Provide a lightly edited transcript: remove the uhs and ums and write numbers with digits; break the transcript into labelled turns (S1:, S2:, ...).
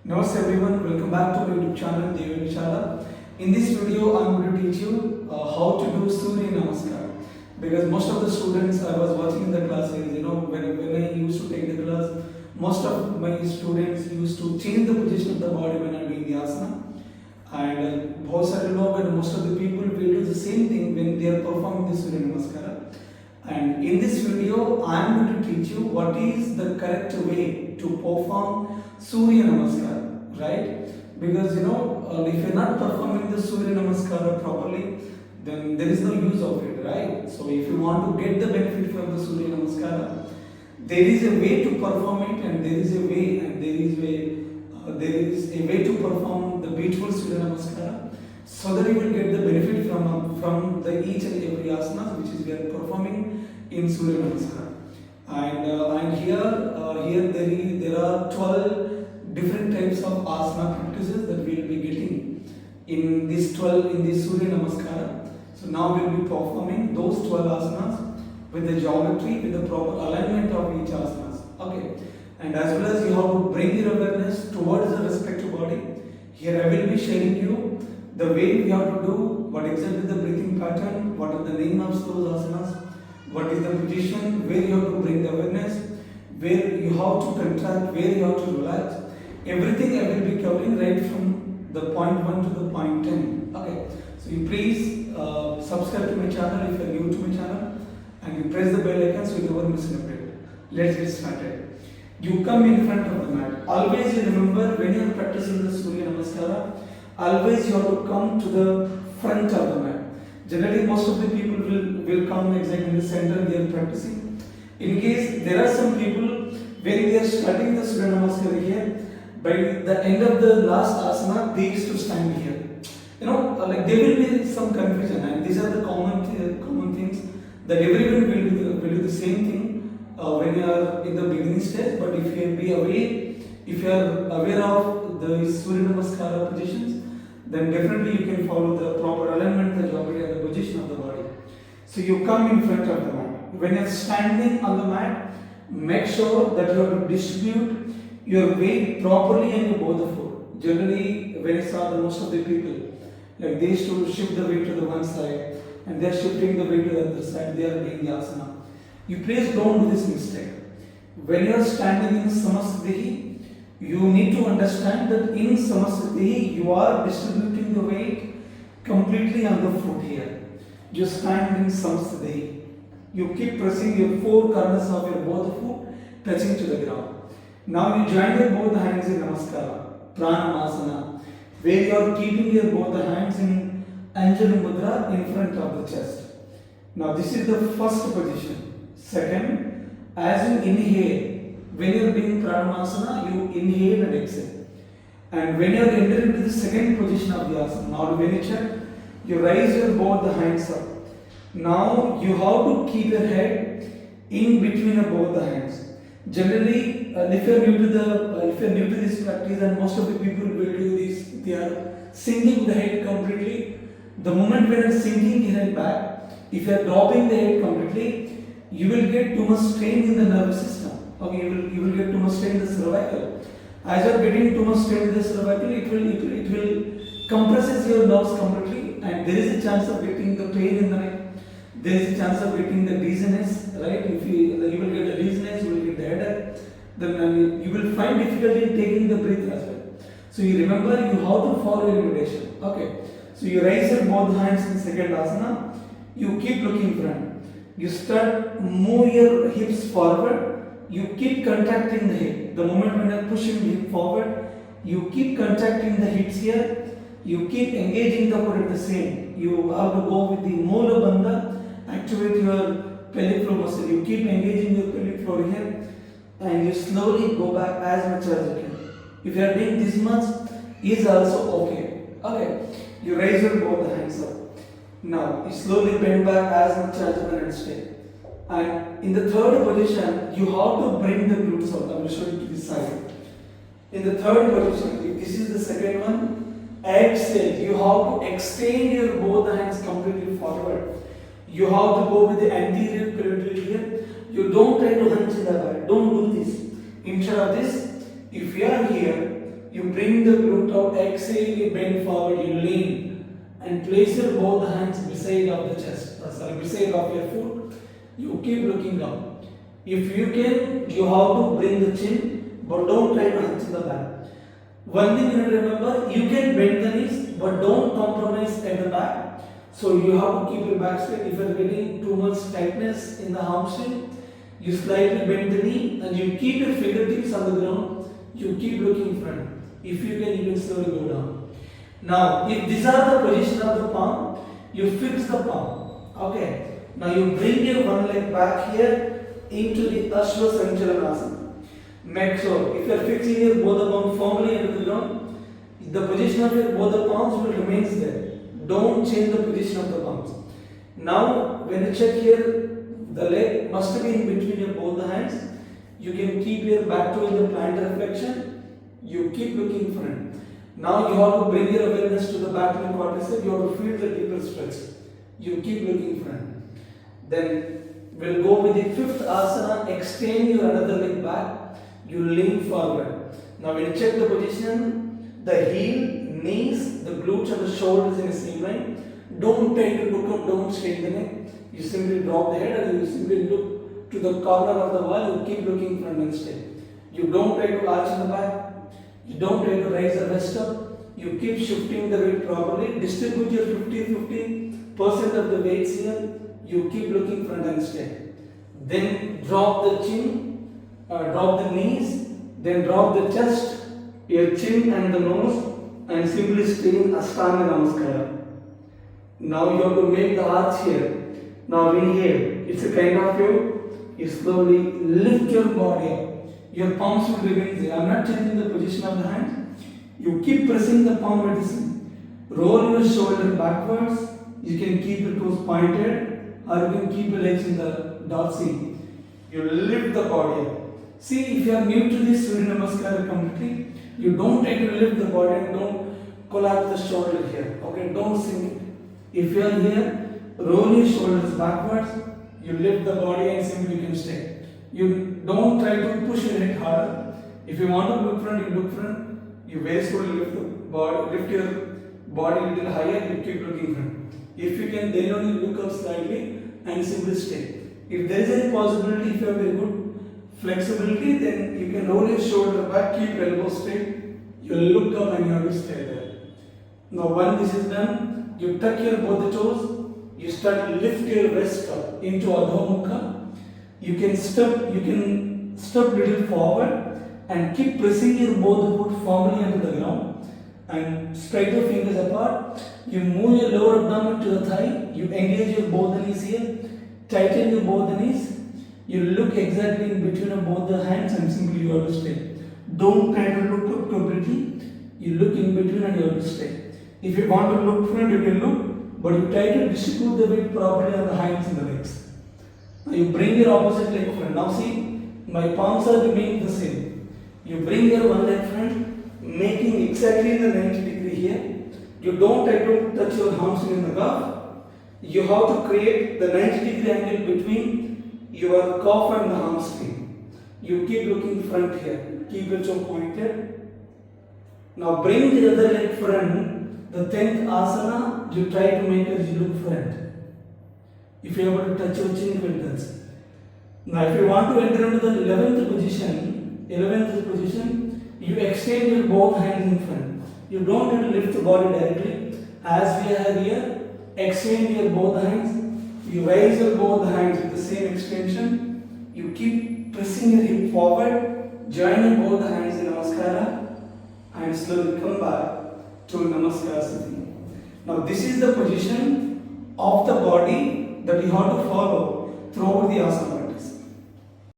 S1: Namaste everyone, welcome back to my YouTube channel Devanichala. In this video, I'm going to teach you how to do Surya Namaskar. Because most of the students I was watching in the classes, when I used to take the class, most of my students used to change the position of the body when I'm doing the asana. And most of the people will do the same thing when they are performing the Surya Namaskar. And in this video, I am going to teach you what is the correct way to perform Surya Namaskar, right? Because if you're not performing the Surya Namaskar properly, then there is no use of it, right? So if you want to get the benefit from the Surya Namaskar, there is a way to perform it, and there is a way to perform the beautiful Surya Namaskar, so that you will get the benefit from the each and every asana which is we are performing in Surya Namaskar. And here there are 12 different types of asana practices that we will be getting in this Surya Namaskar. So now we will be performing those 12 asanas with the geometry, with the proper alignment of each asanas. Okay. And as well as you have to bring your awareness towards the respective body. Here I will be sharing you the way we have to do, what exactly the breathing pattern, what are the name of those asanas, what is the position, where you have to bring the awareness, where you have to contract, where you have to relax. Everything I will be covering right from the point 1 to the point 10. Okay. So you please subscribe to my channel if you are new to my channel, and you press the bell icon so you never miss an update. Let's get started. You come in front of the mat. Always you remember, when you are practicing the Surya Namaskara, always you have to come to the front of the mat. Generally, most of the people will come exactly in the center they are practicing. In case there are some people, when they are starting the Surya Namaskar here, by the end of the last asana, they used to stand here. Like there will be some confusion, and these are the common things that everyone will do the same thing when you are in the beginning stage. But if you are aware of the Surya Namaskara positions, then definitely you can follow the proper alignment, the geometry, and the position of the body. So you come in front of the mat. When you are standing on the mat, make sure that you have to distribute your weight properly on your both the foot. Generally, when I saw the most of the people, like they used to shift the weight to the one side, and they are shifting the weight to the other side, they are doing the asana. You please don't do this mistake. When you are standing in Samasthiti, you need to understand that in Samasthiti, you are distributing the weight completely on the foot here. You stand in Samasthiti. You keep pressing your four corners of your both foot touching to the ground. Now you join your both hands in Namaskara, Pranamasana, where you are keeping your both hands in Anjali Mudra in front of the chest. Now this is the first position. Second, as you inhale, when you are doing Pranamasana, you inhale and exhale. And when you are entering into the second position of the asana, now when you check, you raise your both the hands up. Now you have to keep your head in between of both the hands. Generally, if you are new to this practice, and most of the people will do this, they are sinking the head completely. The moment when you are sinking your head back, if you are dropping the head completely, you will get too much strain in the nervous system. Okay, you will get too much strain in the cervical. As you are getting too much strain in the cervical, it will compresses your nerves completely, and there is a chance of getting the pain in the neck. There is a chance of getting the dizziness, right? If you will get the dizziness, you will get the headache. Then you will find difficulty in taking the breath as well. So you remember, you have to follow your meditation. Okay. So you raise your both hands in second asana. You keep looking front. You start move your hips forward. You keep contracting the hip. The moment when you are pushing the hip forward, you keep contracting the hips here. You keep engaging the core at the same. You have to go with the Mula Bandha, activate your pelvic floor muscle. You keep engaging your pelvic floor here, and you slowly go back as much as you can. If you are doing this much, is also okay. Okay. You raise your both the hands up. Now you slowly bend back as much as you can and stay. And in the third position, you have to bring the glutes out. I will show you to this side. In the third position, if this is the second one, exhale. You have to extend your both hands completely forward. You have to go with the anterior pelvic here. You don't try to hunch in the back. Don't do this. Instead of this, if you are here, you bring bring the glute out, exhale, you bend forward, you lean and place your both hands beside of the chest, beside of your foot. You keep looking up. If you can, you have to bring the chin, but don't try to hunch the back. One thing you need to remember, you can bend the knees, but don't compromise at the back. So you have to keep your back straight. If you are getting too much tightness in the hamstring, you slightly bend the knee and you keep your fingertips on the ground. You keep looking front. If you can slowly go down. Now, if these are the position of the palm, you fix the palm. Okay. Now you bring your one leg back here into the Hastauttanasana. Make sure if you are fixing your both the palms firmly into the ground, the position of your both the palms will remain there. Don't change the position of the palms. Now, when you check here, the leg must be in between your both the hands. You can keep your back toe in the plantar flexion. You keep looking front. Now you have to bring your awareness to the back and quadricep. You have to feel the deeper stretch. You keep looking front. Then we'll go with the fifth asana. Extend your another leg back. You lean forward. Now when you check the position, the heel, knees, the glutes and the shoulders in a same line. Don't try to look up, don't straighten the neck. You simply drop the head and you simply look to the corner of the wall. You keep looking front and straight. You don't try to arch in the back. You don't try to raise the rest up. You keep shifting the weight properly. Distribute your 50% of the weights here. You keep looking front and straight. Then drop the chin, drop the knees, then drop the chest, your chin and the nose, and simply stay in Hastauttanasana. Now you have to make the arch here. Now inhale. It's a kind of you slowly lift your body up. Your palms will remain there. I am not changing the position of the hand. You keep pressing the palm at the same. Roll your shoulder backwards. You can keep your toes pointed or you can keep your legs in the dorsey. You lift the body up. See, if you are new to this Surya Namaskar completely, you don't try to lift the body and don't collapse the shoulder here. Okay, don't sink it. If you are here, roll your shoulders backwards. You lift the body and simply can stay. You don't try to push your head harder. If you want to look front, you look front. You very slowly lift your body a little higher. You keep looking front. If you can, then only look up slightly and simply stay. If there is any possibility, if you have very good flexibility, then you can roll your shoulder back, keep elbow straight. You look up and you have to stay there. Now, when this is done, you tuck your both the toes. You start lift your wrist up into Adho Mukha. You can step little forward and keep pressing your both foot firmly onto the ground and spread your fingers apart. You move your lower abdomen to the thigh. You engage your both the knees here. Tighten your both the knees. You look exactly in between of both the hands and simply you have to stay. Don't try to look up completely. You look in between and you have to stay. If you want to look front, you can look, but you try to distribute the weight properly on the hands and the legs. Now you bring your opposite leg front. Now see, my palms are remaining the same. You bring your one leg front, making exactly in the 90 degree here. You don't try to touch your hamstring in the calf. You have to create the 90 degree angle between your calf and the hamstring. You keep looking front here. Keep your jaw pointed. Now bring the other leg front. The 10th asana, you try to make as you look front. If you are able to touch your chin, you will touch. Now, if you want to enter into the 11th position, you extend your both hands in front. You don't need to lift the body directly. As we are here, extend your both hands. You raise your both hands with the same extension. You keep pressing your hip forward. Join your both hands in Namaskara and slowly come back to Namaskar Siddhi. Now, this is the position of the body that you have to follow throughout the asana.